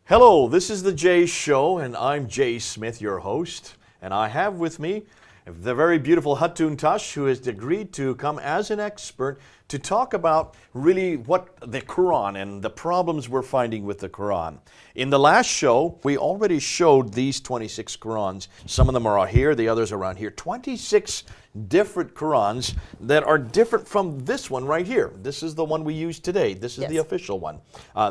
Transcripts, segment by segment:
Hello, this is the Jay Show, and I'm Jay Smith, your host. And I have with me the very beautiful Hatun Tash, who has agreed to come as an expert to talk about really what the Quran and the problems we're finding with the Quran. In the last show, we already showed these 26 Qurans. Some of them are here, the others are around here. 26 different Qurans that are different from this one right here. This is the one we use today. This is the official one.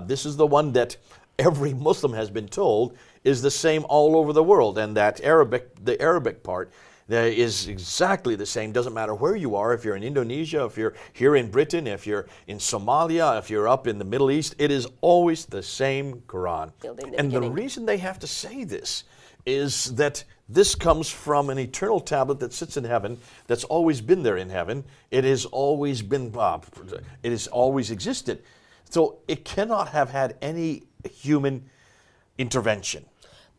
This is the one that every Muslim has been told is the same all over the world, and that the Arabic part is exactly the same. Doesn't matter where you are, if you're in Indonesia, if you're here in Britain, if you're in Somalia, if you're up in the Middle East, it is always the same Quran. And the reason they have to say this is that this comes from an eternal tablet that sits in heaven, that's always been there in heaven. It has always been, it has always existed. So it cannot have had any human intervention.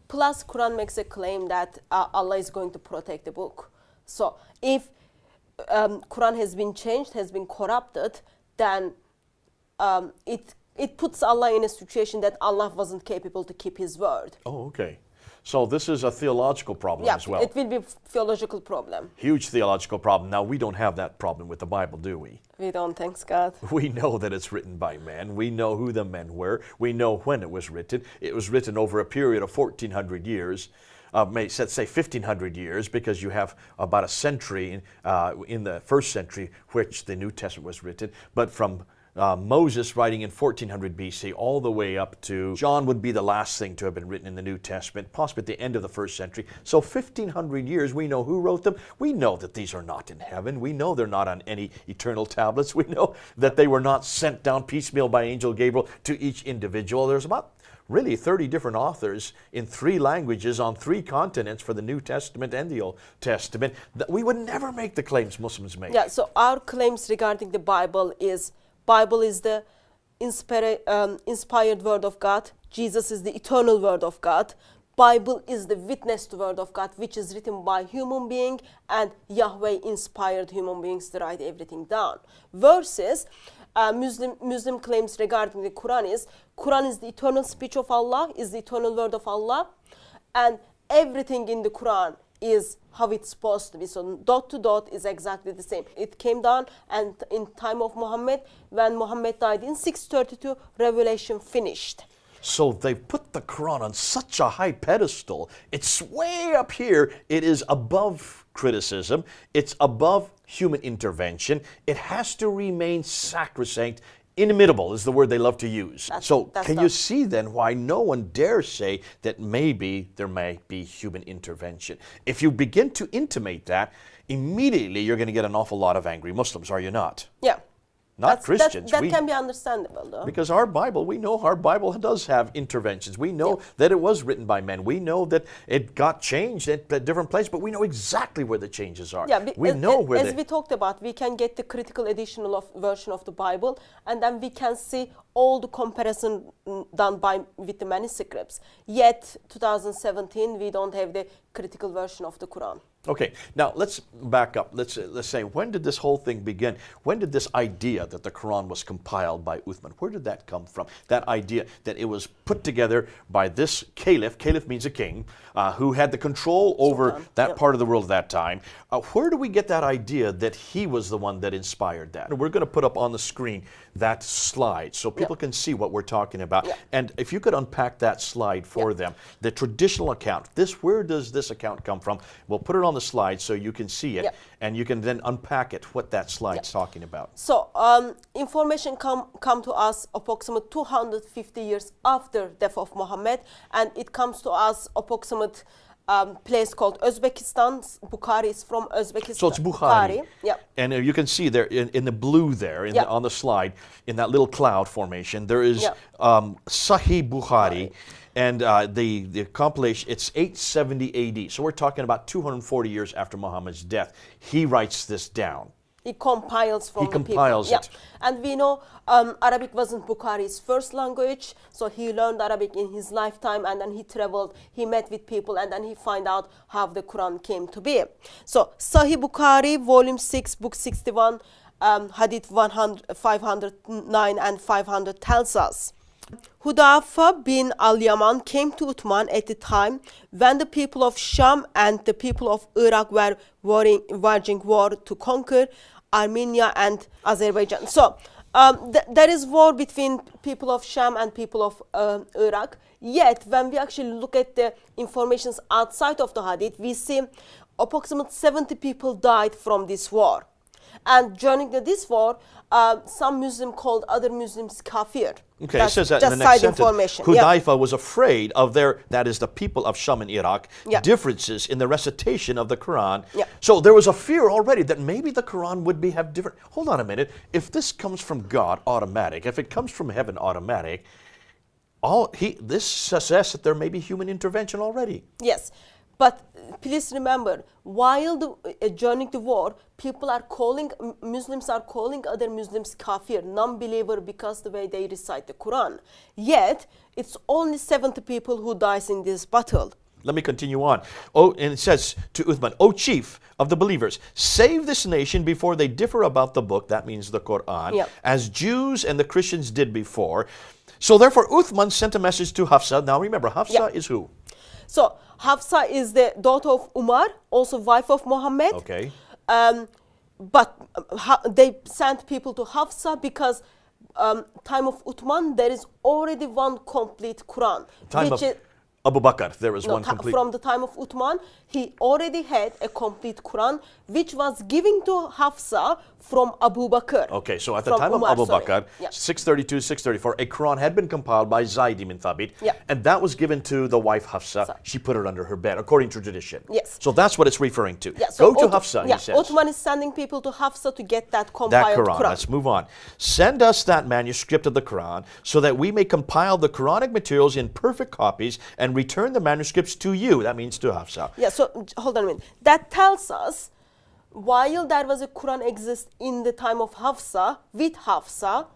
Plus, Quran makes a claim that Allah is going to protect the book. So if Quran has been changed, has been corrupted, then it puts Allah in a situation that Allah wasn't capable to keep His word. Oh, okay. So this is a theological problem as well. It will be a theological problem. Huge theological problem. Now, we don't have that problem with the Bible, do we? We don't, thanks God. We know that it's written by men. We know who the men were. We know when it was written. It was written over a period of 1,400 years. Let's say 1,500 years, because you have about a century in the first century which the New Testament was written. But from Moses writing in 1400 BC all the way up to John would be the last thing to have been written in the New Testament, possibly at the end of the first century. So 1,500 years, we know who wrote them. We know that these are not in heaven. We know they're not on any eternal tablets. We know that they were not sent down piecemeal by Angel Gabriel to each individual. There's about really 30 different authors in 3 languages on 3 continents for the New Testament and the Old Testament. We would never make the claims Muslims make. Yeah, so our claims regarding the Bible is the inspired word of God. Jesus is the eternal word of God. Bible is the witnessed word of God, which is written by human being, and Yahweh inspired human beings to write everything down. Versus Muslim claims regarding the Quran is the eternal speech of Allah, is the eternal word of Allah, and everything in the Quran is how it's supposed to be. So dot to dot is exactly the same. It came down, and in time of Muhammad, when Muhammad died in 632, revelation finished. So they've put the Quran on such a high pedestal. It's way up here. It is above criticism. It's above human intervention. It has to remain sacrosanct. Inimitable is the word they love to use. Can you see then why no one dares say that maybe there may be human intervention? If you begin to intimate that, immediately you're going to get an awful lot of angry Muslims, are you not? Yeah. Not Christians. That can be understandable, though. Because our Bible, we know our Bible does have interventions. We know that it was written by men. We know that it got changed at different places, but we know exactly where the changes are. Yeah, we know where as we talked about, we can get the critical edition version of the Bible, and then we can see all the comparison done with the manuscripts. Yet, 2017, we don't have the critical version of the Quran. Okay, now let's back up. Let's say, when did this whole thing begin? When did this idea that the Quran was compiled by Uthman, where did that come from? That idea that it was put together by this caliph means a king, who had the control over that part of the world at that time. Where do we get that idea that he was the one that inspired that? And we're going to put up on the screen that slide so people can see what we're talking about. And if you could unpack that slide for them, the traditional account, where does this account come from? We'll put it on the slide so you can see it, and you can then unpack it, what that slide's talking about. So information come to us approximately 250 years after death of Muhammad, and it comes to us approximate place called Uzbekistan. Bukhari is from Uzbekistan. So it's Bukhari. And you can see there in the blue there on the slide, in that little cloud formation, there is Sahih Bukhari. And the compilation, it's 870 AD. So we're talking about 240 years after Muhammad's death. He writes this down. He compiles from the people. It. And we know Arabic wasn't Bukhari's first language, so he learned Arabic in his lifetime, and then he traveled, he met with people, and then he found out how the Quran came to be. So Sahih Bukhari, volume 6, book 61, Hadith 509 and 500 tells us, Hudayfa bin al-Yaman came to Uthman at the time when the people of Sham and the people of Iraq were waging war to conquer Armenia and Azerbaijan. So there is war between people of Sham and people of Iraq. Yet when we actually look at the informations outside of the hadith, we see approximately 70 people died from this war. And during this war, some Muslims called other Muslims kafir. Okay, That's it says that just in the next side sentence. information. Hudayfa was afraid of their, that is the people of Sham and Iraq, Yeah. differences in the recitation of the Quran. Yeah. So there was a fear already that maybe the Quran would have different. Hold on a minute. If this comes from God, automatic. If it comes from heaven, automatic. This suggests that there may be human intervention already. Yes, but please remember, while during the war, Muslims are calling other Muslims kafir, non-believer, because the way they recite the Quran. Yet, it's only 70 people who dies in this battle. Let me continue on. Oh, and it says to Uthman, O chief of the believers, save this nation before they differ about the book, that means the Quran, Yep. as Jews and the Christians did before. So therefore Uthman sent a message to Hafsa. Now remember, Hafsa Yep. is who? So, Hafsa is the daughter of Umar, also wife of Muhammad. Okay. But they sent people to Hafsa because time of Uthman, there is already one complete Quran. Time which of is, Abu Bakr, there was no, one complete. from the time of Uthman, he already had a complete Quran, which was given to Hafsa from Abu Bakr. Okay, so at the From time Umar, of Abu sorry. Bakr, Yeah. 632, 634, a Quran had been compiled by Zayd ibn Thabit, Yeah. and that was given to the wife Hafsa. So- She put it under her bed, according to tradition. Yes. So that's what it's referring to. Yeah, so Go to Hafsa, yeah, he says. Uthman is sending people to Hafsa to get that That compiled Quran. Let's move on. Send us that manuscript of the Quran so that we may compile the Quranic materials in perfect copies and return the manuscripts to you. That means to Hafsa. Yeah, so hold on a minute. That tells us while there was a Quran exist in the time of Hafsa, with Hafsa,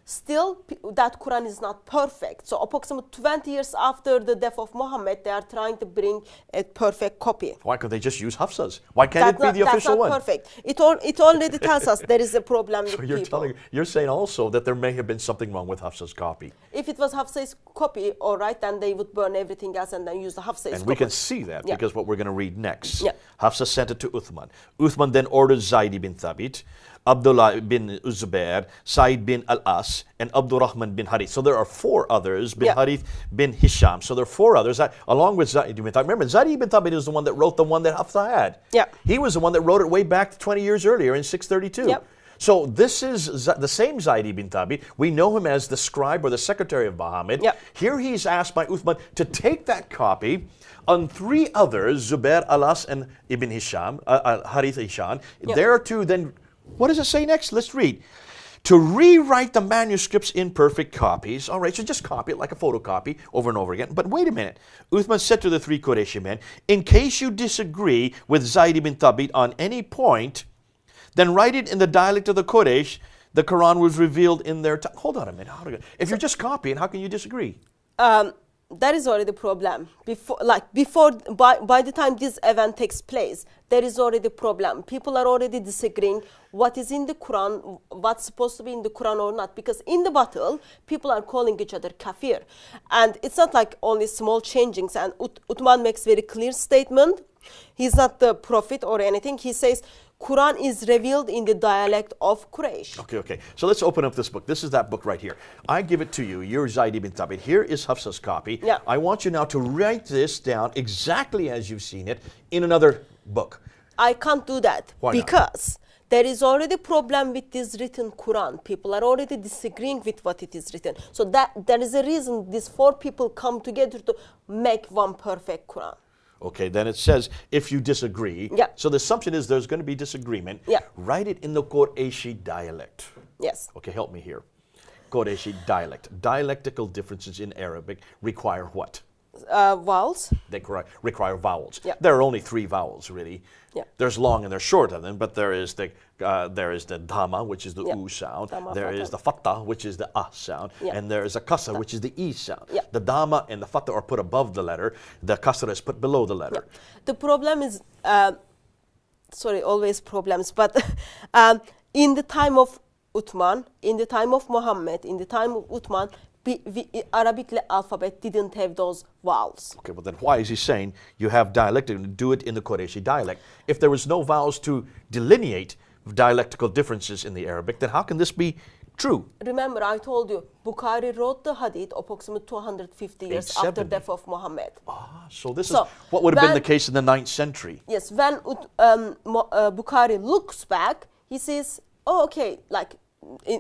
still that Quran is not perfect. So approximately 20 years after the death of Muhammad, they are trying to bring a perfect copy. Why could they just use Hafsa's? Why can't it be the official one? That's not perfect. It already tells us there is a problem So with people. you're saying also that there may have been something wrong with Hafsa's copy. If it was Hafsa's copy, all right, then they would burn everything else and then use the Hafsa's And copy. we can see that Yeah. because what we're going to read next. Yeah. Hafsa sent it to Uthman. Uthman then ordered Zayd bin Thabit, Abdullah bin Zubair, Said bin Al-As, and Abdurrahman bin Harith. So there are four others, bin Yeah. Harith bin Hisham. So there are four others, along with Zayd bin Thabit. Remember, Zayd bin Thabit is the one that wrote the one that Hafsa had. Yeah. He was the one that wrote it way back 20 years earlier in 632. Yep. So this is the same Zayd bin Thabit. We know him as the scribe or the secretary of Muhammad. Yep. Here he's asked by Uthman to take that copy on three others, Zubair, Alas, and Ibn Hisham, Harith Hisham. Yep. There are two, then, what does it say next? Let's read. To rewrite the manuscripts in perfect copies. All right, so just copy it like a photocopy over and over again. But wait a minute. Uthman said to the three Qurayshi men, in case you disagree with Zayd bin Thabit on any point, then write it in the dialect of the Quraysh. The Quran was revealed in their tongue. Hold on a minute. If you're just copying, how can you disagree? That is already the problem. By the time this event takes place, there is already a problem. People are already disagreeing what is in the Quran, what's supposed to be in the Quran or not. Because in the battle, people are calling each other kafir. And it's not like only small changings. And Uthman makes very clear statement. He's not the prophet or anything. He says, Quran is revealed in the dialect of Quraysh. Okay. So let's open up this book. This is that book right here. I give it to you. You're Zayd bin Thabit. Here is Hafsa's copy. Yeah. I want you now to write this down exactly as you've seen it in another book. I can't do that. Why not? Because there is already problem with this written Quran. People are already disagreeing with what it is written. So there is a reason these four people come together to make one perfect Quran. Okay, then it says, if you disagree. Yeah. So the assumption is there's going to be disagreement. Yeah. Write it in the Qurayshi dialect. Yes. Okay, help me here. Qurayshi dialect. Dialectical differences in Arabic require what? Vowels. They require vowels. Yeah. There are only three vowels, really. Yeah. There's long and there's short of them, but there is the dhamma, which is the Yeah. u sound. Dhamma, There fatha. is the fatta, which is the ah sound, Yeah. and there is a kasra, which is the e sound. Yeah. The dhamma and the fatta are put above the letter. The kasra is put below the letter. The problem is, sorry, always problems, but in the time of Uthman, in the time of Muhammad, in the time of Uthman, Arabic alphabet didn't have those vowels. Okay, well then why is he saying you have dialectic and do it in the Qurayshi dialect? If there was no vowels to delineate dialectical differences in the Arabic, then how can this be true? Remember, I told you, Bukhari wrote the hadith approximately 250 years after 870. death of Muhammad. So this is So, what would have been when- the case in the 9th century. Yes, when Bukhari looks back, he says, oh, okay, like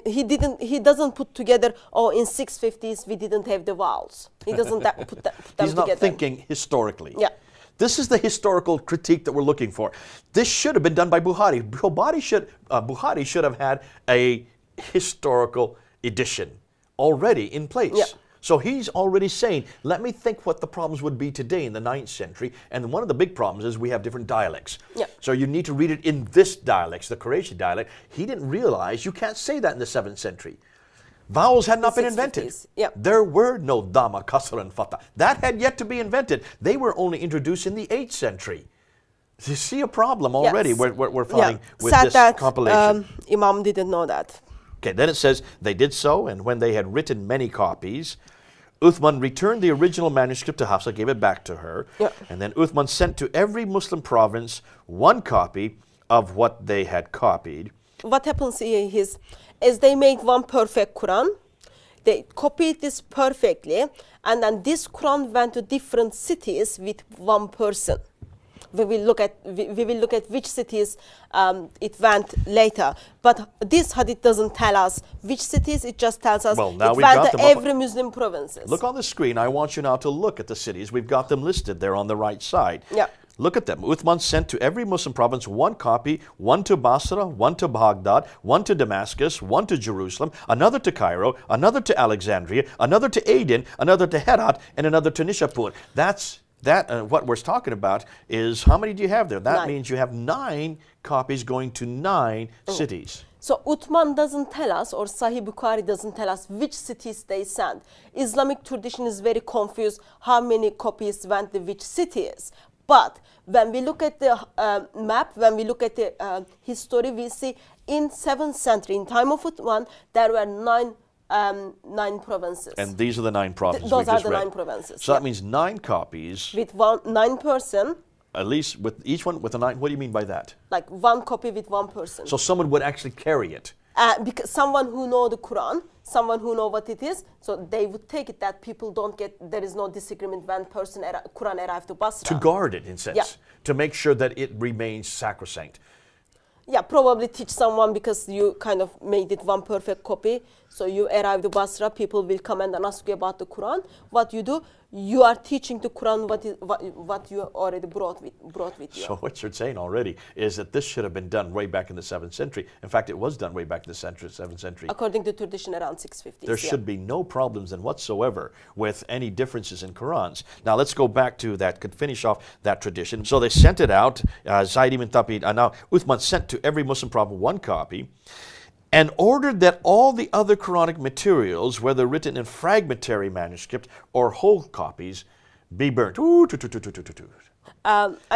he doesn't put together, oh, in 650s we didn't have the vowels. He doesn't put them He's not together. thinking historically. Yeah. This is the historical critique that we're looking for. This should have been done by Bukhari. Bukhari should have had a historical edition already in place. Yeah. So he's already saying, let me think what the problems would be today in the 9th century. And one of the big problems is we have different dialects. Yeah. So you need to read it in this dialect, the Qurayshi dialect. He didn't realize you can't say that in the 7th century. Vowels had not been invented. 650s, yeah. There were no dama, kasra, and fatha. That had yet to be invented. They were only introduced in the 8th century. You see a problem already Yes. we're finding with Sad this that compilation. Imam didn't know that. Okay, then it says, they did so, and when they had written many copies, Uthman returned the original manuscript to Hafsa, gave it back to her, Yeah. and then Uthman sent to every Muslim province one copy of what they had copied. What happens here is, as they made one perfect Quran, they copied this perfectly, and then this Quran went to different cities with one person. We will look at which cities it went later. But this hadith doesn't tell us which cities, it just tells us Well, now it we've went got to them up- every Muslim provinces. Look on the screen. I want you now to look at the cities. We've got them listed there on the right side. Yeah. Look at them. Uthman sent to every Muslim province one copy, one to Basra, one to Baghdad, one to Damascus, one to Jerusalem, another to Cairo, another to Alexandria, another to Aden, another to Herat, and another to Nishapur. What we're talking about is, how many do you have there? That 9. means you have 9 copies going to 9 cities. So Uthman doesn't tell us, or Sahih Bukhari doesn't tell us which cities they sent. Islamic tradition is very confused how many copies went to which cities. But when we look at the map, when we look at the history, we see in 7th century, in time of Uthman, there were 9 provinces. And these are the 9 provinces Those we are just the read. 9 provinces. So that yeah. means 9 copies, With 9 person, at least with each one with a 9. What do you mean by that? like 1 copy with 1 person. So someone would actually carry it. Because someone who know the Quran, someone who know what it is, so they would take it that people don't get, there is no disagreement when Quran arrived to Basra. To guard it, in sense. Yeah. To make sure that it remains sacrosanct. Yeah, probably teach someone because you kind of made it one perfect copy. So you arrive to Basra, people will come and ask you about the Quran. What you do, you are teaching the Quran what you already brought with you. So what you're saying already is that this should have been done way back in the 7th century. In fact, it was done way back in the 7th century. According to tradition, around 650s. There should be no problems then whatsoever with any differences in Qurans. Now let's go back to that, could finish off that tradition. So they sent it out, Zayd ibn Thabit, now Uthman sent to every Muslim province one copy, and ordered that all the other Quranic materials, whether written in fragmentary manuscript or whole copies, be burnt. I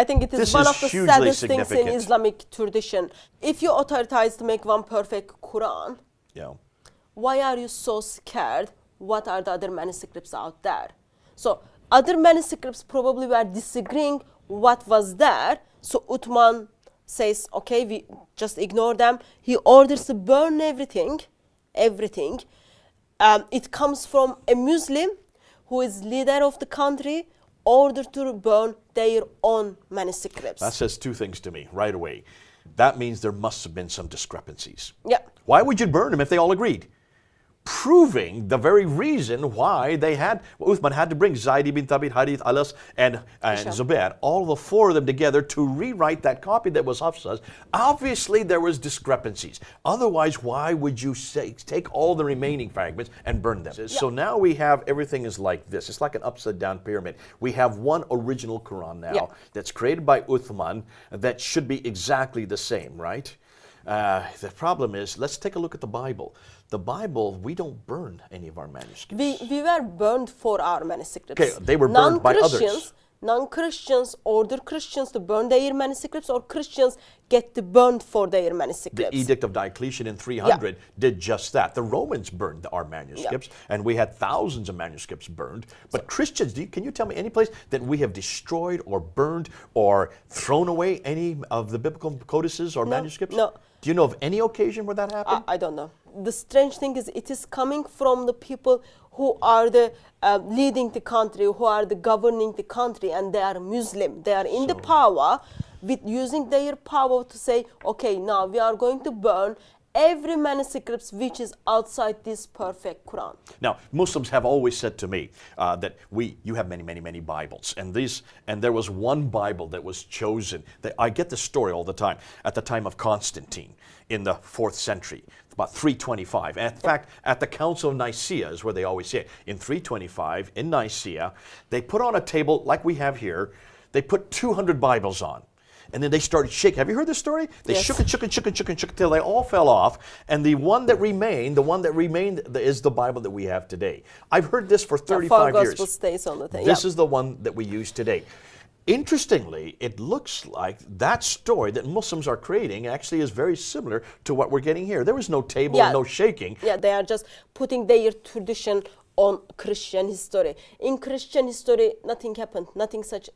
think it is This one is of the hugely saddest things in significant. Islamic tradition. If you authorize to make one perfect Quran, Yeah. why are you so scared? What are the other manuscripts out there? So other manuscripts probably were disagreeing what was there. So Uthman says, okay, we just ignore them. He orders to burn everything. It comes from a Muslim who is leader of the country, ordered to burn their own manuscripts. That says 2 things to me right away. That means there must have been some discrepancies. Yeah. Why would you burn them if they all agreed? Proving the very reason why they had, Uthman had to bring Zayd ibn Thabit, Harith, Alas, and Zubair, all the 4 of them together to rewrite that copy that was Hafsa's. Obviously, there was discrepancies. Otherwise, why would you take all the remaining fragments and burn them? So now we have, everything is like this. It's like an upside-down pyramid. We have one original Quran now that's created by Uthman that should be exactly the same, right? The problem is, let's take a look at the Bible. The Bible, we don't burn any of our manuscripts. We were burned for our manuscripts. Okay, they were burned by others. non-Christians order Christians to burn their manuscripts, or Christians get to burn for their manuscripts. The Edict of Diocletian in 300 did just that. The Romans burned our manuscripts, and we had thousands of manuscripts burned. But Christians, can you tell me any place that we have destroyed or burned or thrown away any of the biblical codices or manuscripts? No. Do you know of any occasion where that happened? I don't know. The strange thing is, it is coming from the people who are the leading the country, who are the governing the country, and they are Muslim. They are in the power, with using their power to say, okay, now we are going to burn every manuscript which is outside this perfect Quran. Now, Muslims have always said to me that you have many, many, many Bibles, and there was one Bible that was chosen. I get this story all the time. At the time of Constantine, in the 4th century, about 325. And in fact, at the Council of Nicaea is where they always say it. In 325, in Nicaea, they put on a table like we have here. They put 200 Bibles on. And then they started shaking. Have you heard this story? They shook and shook and shook and shook and shook until they all fell off. And the one that remained is the Bible that we have today. I've heard this for 35 years. Gospel stays on the thing. This is the one that we use today. Interestingly, it looks like that story that Muslims are creating actually is very similar to what we're getting here. There was no table and no shaking. Yeah, they are just putting their tradition on Christian history. In Christian history, nothing happened. Nothing such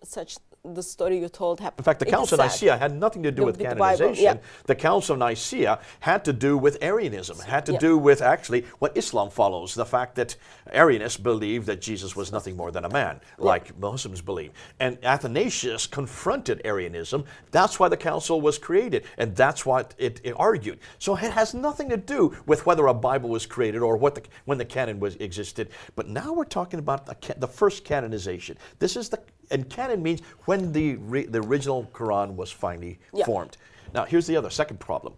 the story you told happened. In fact, the Council of Nicaea had nothing to do with canonization. The Council of Nicaea had to do with Arianism, had to do with actually what Islam follows, the fact that Arianists believed that Jesus was nothing more than a man, like Muslims believe. And Athanasius confronted Arianism. That's why the council was created, and that's what it argued. So it has nothing to do with whether a Bible was created or when the canon existed. But now we're talking about the first canonization. And canon means when the original Quran was finally formed. Now, here's the second problem.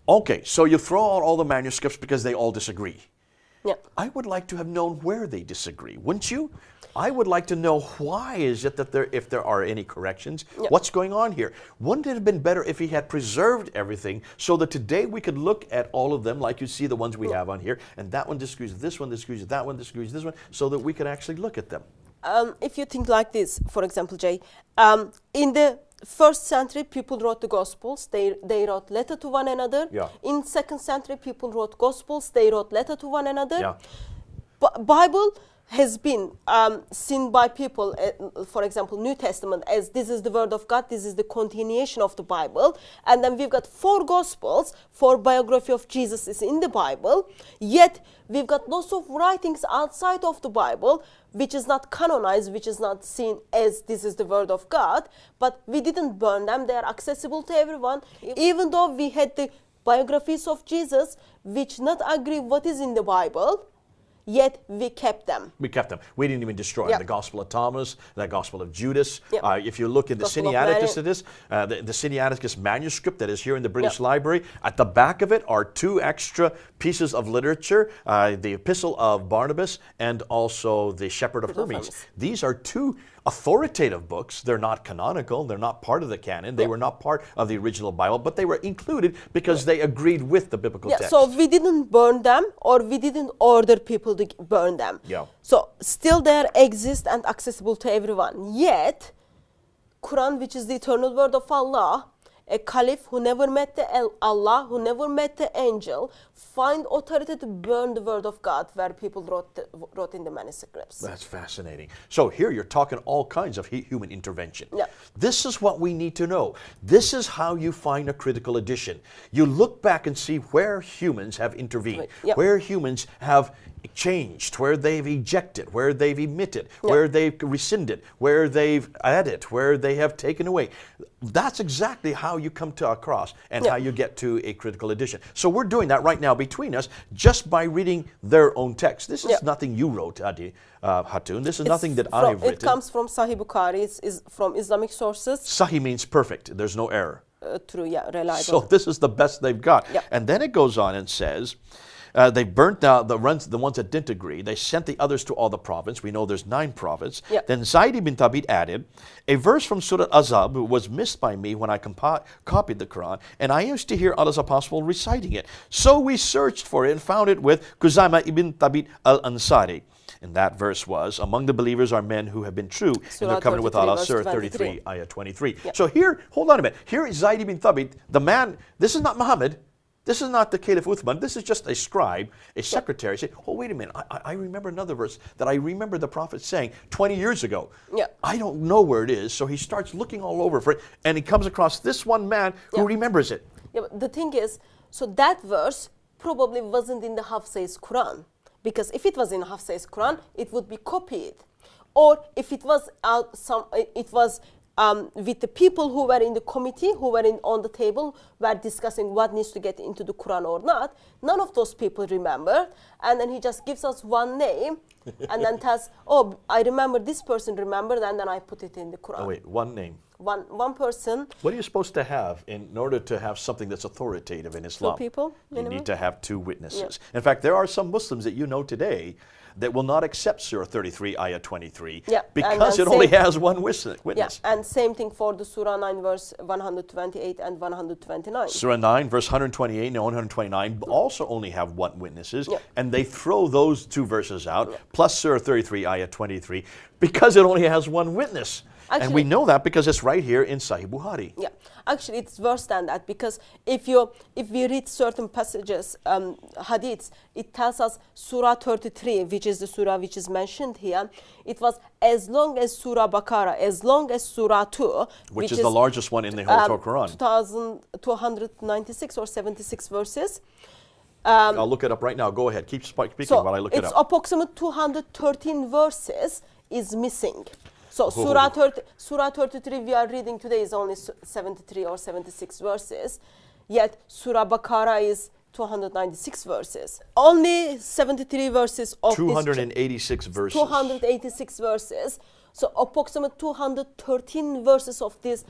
Okay, so you throw out all the manuscripts because they all disagree. Yeah. I would like to have known where they disagree, wouldn't you? I would like to know why is it that if there are any corrections, what's going on here? Wouldn't it have been better if he had preserved everything so that today we could look at all of them like you see the ones we have on here, and that one disagrees with this one, disagrees with that one, disagrees with this one, so that we could actually look at them. If you think like this, for example, Jay, in the 1st century, people wrote the Gospels. They wrote letter to one another. Yeah. In 2nd century, people wrote Gospels. They wrote letter to one another. Yeah. Bible has been seen by people, for example, New Testament, as this is the Word of God, this is the continuation of the Bible. And then we've got 4 Gospels, 4 biography of Jesus is in the Bible. Yet we've got lots of writings outside of the Bible, which is not canonized, which is not seen as this is the Word of God. But we didn't burn them. They are accessible to everyone. Even though we had the biographies of Jesus, which not agree what is in the Bible, yet we kept them. We kept them. We didn't even destroy them. The Gospel of Thomas, the Gospel of Judas. If you look at the Sinaiticus of this, the Sinaiticus manuscript that is here in the British Library, at the back of it are 2 extra pieces of literature, the Epistle of Barnabas and also the Shepherd of Hermes. These are 2 authoritative books. They're not canonical. They're not part of the canon. They were not part of the original Bible, but they were included because they agreed with the biblical text. So we didn't burn them, or we didn't order people to burn them. So still they exist and accessible to everyone. Yet, Quran, which is the eternal word of Allah, a caliph who never met Allah, who never met the angel, find authority to burn the word of God where people wrote in the manuscripts. That's fascinating. So here you're talking all kinds of human intervention. This is what we need to know. This is how you find a critical edition. You look back and see where humans have intervened, where humans have changed, where they've ejected, where they've emitted, where they've rescinded, where they've added, where they have taken away. That's exactly how you come to a cross and how you get to a critical edition. So we're doing that right now between us just by reading their own text. This is nothing you wrote, Hatun. This is nothing that I've written. It comes from Sahih Bukhari. It's from Islamic sources. Sahih means perfect. There's no error. True, reliable. So this is the best they've got. And then it goes on and says, They burnt down the ones that didn't agree. They sent the others to all the province. We know there's 9 prophets. Yeah. Then Zaid ibn Thabit added, a verse from Surah Azab was missed by me when I copied the Quran, and I used to hear Allah's apostle reciting it. So we searched for it and found it with Khuzaimah ibn Thabit al-Ansari. And that verse was, among the believers are men who have been true in their covenant with Allah, Surah 33, Ayah 23. Yeah. So here, hold on a minute. Here is Zaid ibn Thabit, the man, this is not Muhammad. This is not the Caliph Uthman. This is just a scribe, a secretary. Say, oh, wait a minute. I remember another verse that I remember the Prophet saying 20 years ago. Yeah. I don't know where it is. So he starts looking all over for it. And he comes across this one man who remembers it. Yeah, but the thing is, so that verse probably wasn't in the Hafsa's Quran. Because if it was in Hafsa's Quran, it would be copied. Or if it was with the people who were in the committee, who were on the table, were discussing what needs to get into the Quran or not. None of those people remember. And then he just gives us one name and then tells, oh, I remember this person remembered, and then I put it in the Quran. Oh, wait, one name. One person. What are you supposed to have in order to have something that's authoritative in Islam? 2 people, You minimum. need to have 2 witnesses. In fact, there are some Muslims that you know today that will not accept Surah 33, Ayah 23, Yeah, because and it only same- has one witness. Yeah, and same thing for the Surah 9, verse 128 and 129. Surah 9, verse 128 and 129 also only have 1 witnesses, Yeah. and they throw those 2 verses out, plus Surah 33, Ayah 23, because it only has 1 witness. And we Actually- know that because it's right here in Sahih Bukhari. Yeah, actually it's worse than that, because if we read certain passages, hadiths, it tells us Surah 33, which is the surah which is mentioned here, it was as long as Surah Baqarah, as long as Surah 2, Which is the largest one in the whole Quran. 2,296 or 76 verses. I'll look it up right now. Go ahead. Keep speaking So while I look it it's up. approximately 213 verses is missing. So Surah 33 we are reading today is only 73 or 76 verses, yet Surah Baqarah is 296 verses. Only 73 verses of 286 verses. 286 verses. So approximately 213 verses of this.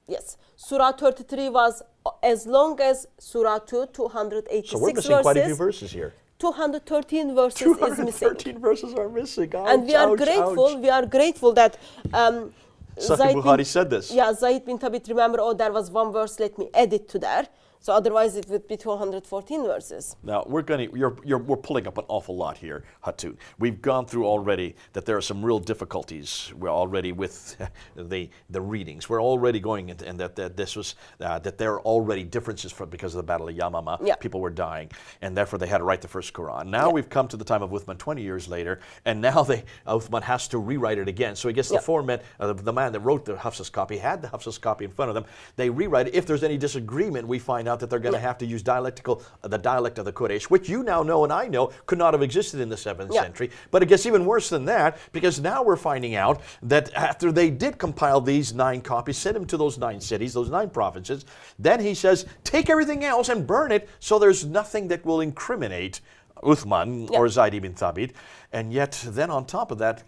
Yes, Surah 33 was as long as Surah 2, 286 So we're missing verses. quite a few verses here. 213 verses is missing. 213 verses are missing. Ouch, And we are ouch, grateful. ouch. We are grateful that Sahih Bukhari said this. Yeah, Zaid bin Thabit, remember, oh, there was 1 verse, let me add it to there. So otherwise it would be 214 verses. Now we're we're pulling up an awful lot here, Hatun. We've gone through already that there are some real difficulties. We're already with the readings. We're already going into, and that this was that there are already differences because of the Battle of Yamama. Yeah. People were dying, and therefore they had to write the first Quran. Now we've come to the time of Uthman 20 years later, and now Uthman has to rewrite it again. So he gets the format. The man that wrote the Hafsa's copy had the Hafsa's copy in front of them. They rewrite it. If there's any disagreement, we find out that they're going to have to use the dialect of the Quraysh, which you now know and I know could not have existed in the 7th century. But it gets even worse than that, because now we're finding out that after they did compile these 9 copies, send them to those 9 cities, those 9 provinces, then he says, take everything else and burn it, so there's nothing that will incriminate Uthman or Zaid ibn Thabit. And yet, then on top of that,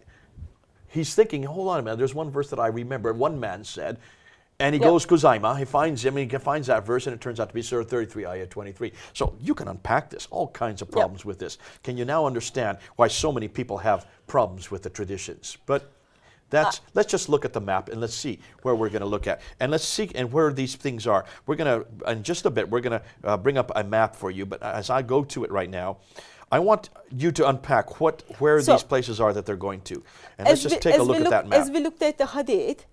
he's thinking, hold on a minute, there's one verse that I remember, one man said, and he goes Khuzaimah, he finds him, and he finds that verse, and it turns out to be Surah 33, Ayah 23. So you can unpack this, all kinds of problems with this. Can you now understand why so many people have problems with the traditions? But let's just look at the map, and let's see where we're going to look at. And let's see and where these things are. We're going to, in just a bit, we're going to bring up a map for you. But as I go to it right now, I want you to unpack where these places are that they're going to. And let's just take a look at that map. As we looked at the Hadith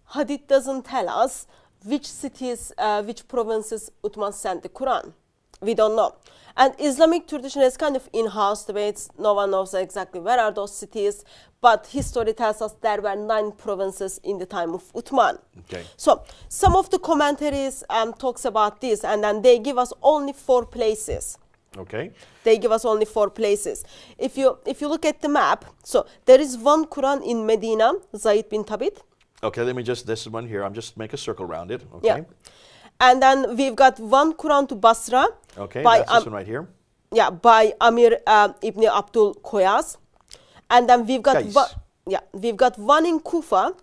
doesn't tell us which cities, which provinces Uthman sent the Quran. We don't know. And Islamic tradition is kind of in-house debates. No one knows exactly where are those cities. But history tells us there were 9 provinces in the time of Uthman. Okay. So some of the commentaries talks about this, and then they give us only 4 places. Okay. They give us only 4 places. If you look at the map, so there is 1 Quran in Medina, Zaid bin Thabit. Okay, let me just, this one here, I'm just make a circle around it. Okay. Yeah. And then we've got 1 Quran to Basra. Okay, by, that's this one right here. Yeah, by Amir ibn Abdul Koyas. And then we've got we've got 1 in Kufa.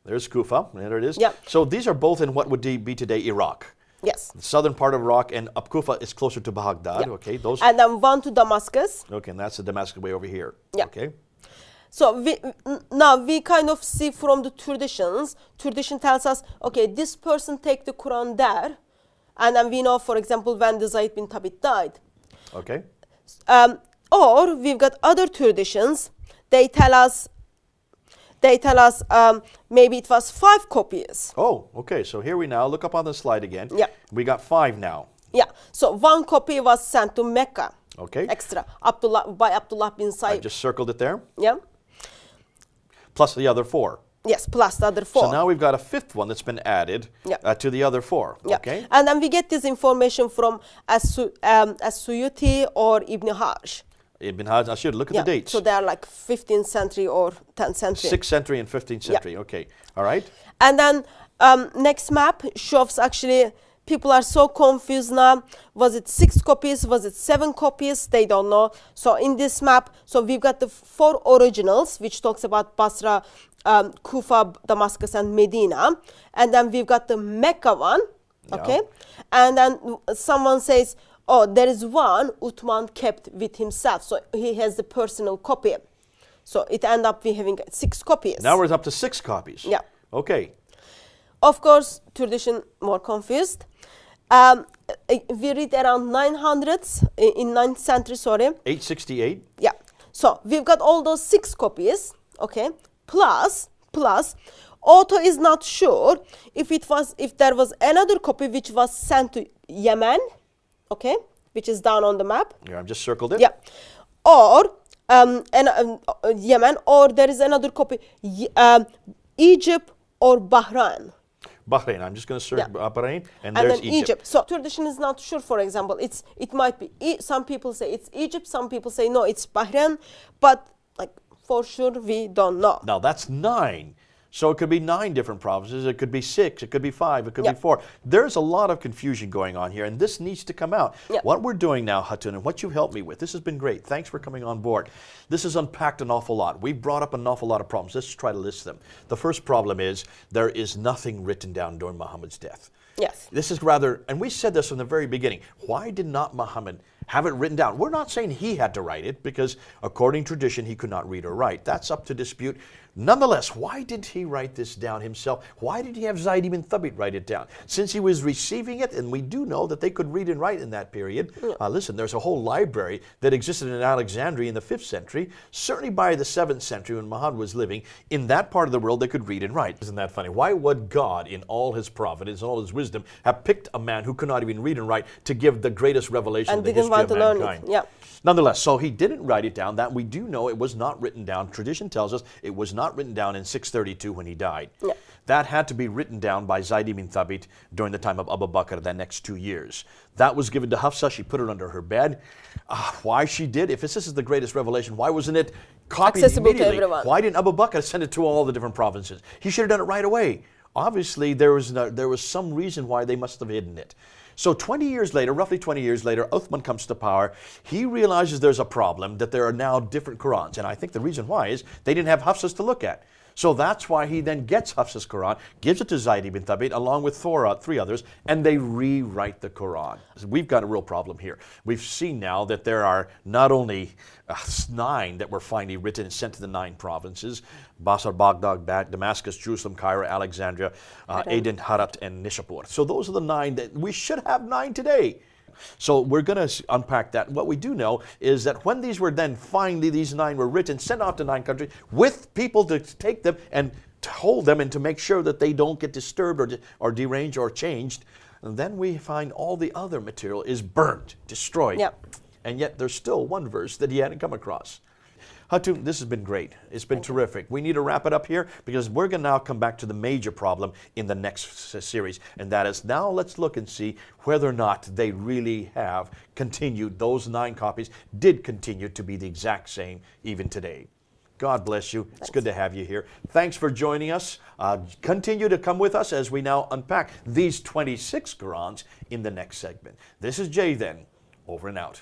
There's Kufa, there it is. Yeah. So these are both in what would be today Iraq. Yes. The southern part of Iraq, and Kufa is closer to Baghdad. Yeah. Okay, those. And then one to Damascus. Okay, and that's the Damascus way over here. Yeah. Okay. So now we kind of see from the traditions. Tradition tells us, okay, this person take the Quran there, and then we know, for example, when the Zayd bin Thabit died. Okay. Or we've got other traditions. They tell us maybe it was 5 copies. Oh, okay. So here we now look up on the slide again. Yeah. We got 5 now. Yeah. So 1 copy was sent to Mecca. Okay. Extra by Abdullah bin I Said. just circled it there. Yeah. Plus the other 4. Yes, plus the other 4. So now we've got a 5th one that's been added Yeah. to the other 4. Yeah. Okay. And then we get this information from As-Suyuti or Ibn Hajj. Ibn Hajj, I should look at Yeah. the dates. So they are like 15th century or 10th century. 6th century and 15th century. Okay. All right. And then next map shows actually people are so confused now. Was it 6 copies? Was it 7 copies? They don't know. So in this map, so we've got the 4 originals, which talks about Basra, Kufa, Damascus, and Medina. And then we've got the Mecca one. Okay. And then someone says, oh, there is one Uthman kept with himself. So he has the personal copy. So it ended up we having 6 copies. Now we're up to 6 copies. Yeah. Okay. Of course, tradition more confused. We read around 900s in 9th century, sorry. 868. Yeah. So we've got all those 6 copies, okay? Plus, Otto is not sure if there was another copy which was sent to Yemen, okay, which is down on the map. Here, I've just circled it. Yeah. Or Yemen, or there is another copy, Egypt or Bahrain. Bahrain. I'm just going to search Bahrain, and And there's then Egypt. So tradition is not sure. For example, it might be some people say it's Egypt, some people say no, it's Bahrain, but like for sure we don't know. Now that's 9. So it could be 9 different provinces. It could be 6. It could be 5. It could be 4. There's a lot of confusion going on here, and this needs to come out. What we're doing now, Hatun, and what you've helped me with, this has been great. Thanks for coming on board. This has unpacked an awful lot. We've brought up an awful lot of problems. Let's try to list them. The first problem is there is nothing written down during Muhammad's death. Yes. This is rather, and we said this from the very beginning, why did not Muhammad have it written down? We're not saying he had to write it, because according to tradition, he could not read or write. That's up to dispute. Nonetheless, why did he write this down himself? Why did he have Zayd ibn Thabit write it down? Since he was receiving it, and we do know that they could read and write in that period. Listen, there's a whole library that existed in Alexandria in the 5th century. Certainly by the 7th century when Muhammad was living, in that part of the world they could read and write. Isn't that funny? Why would God, in all his providence and all his wisdom, have picked a man who could not even read and write to give the greatest revelation in the history of mankind? Yeah. Nonetheless, so he didn't write it down. That we do know it was not written down. Tradition tells us it was not written down in 632 when he died. Yeah. That had to be written down by Zayd ibn Thabit during the time of Abu Bakr, the next 2 years. That was given to Hafsa. She put it under her bed. Why she did? If this is the greatest revelation, why wasn't it copied Accessible to immediately? everyone. Why didn't Abu Bakr send it to all the different provinces? He should have done it right away. Obviously, there was some reason why they must have hidden it. So 20 years later, roughly 20 years later, Uthman comes to power. He realizes there's a problem, that there are now different Qurans. And I think the reason why is they didn't have Hafsa's to look at. So that's why he then gets Hafsa's Quran, gives it to Zayd ibn Thabit along with 3 others, and they rewrite the Quran. We've got a real problem here. We've seen now that there are not only 9 that were finally written and sent to the 9 provinces, Basra, Baghdad, Damascus, Jerusalem, Cairo, Alexandria, Aden, Herat, and Nishapur. So those are the 9 that we should have 9 today. So we're going to unpack that. What we do know is that when these were then finally, these 9 were written, sent off to 9 countries with people to take them and to hold them and to make sure that they don't get disturbed or deranged or changed, and then we find all the other material is burnt, destroyed. Yep. And yet there's still one verse that he hadn't come across. Hatun, this has been great. It's been terrific. We need to wrap it up here because we're going to now come back to the major problem in the next series, and that is now let's look and see whether or not they really have continued, those 9 copies did continue to be the exact same even today. God bless you. It's good to have you here. Thanks for joining us. Continue to come with us as we now unpack these 26 Qurans in the next segment. This is Jay then, over and out.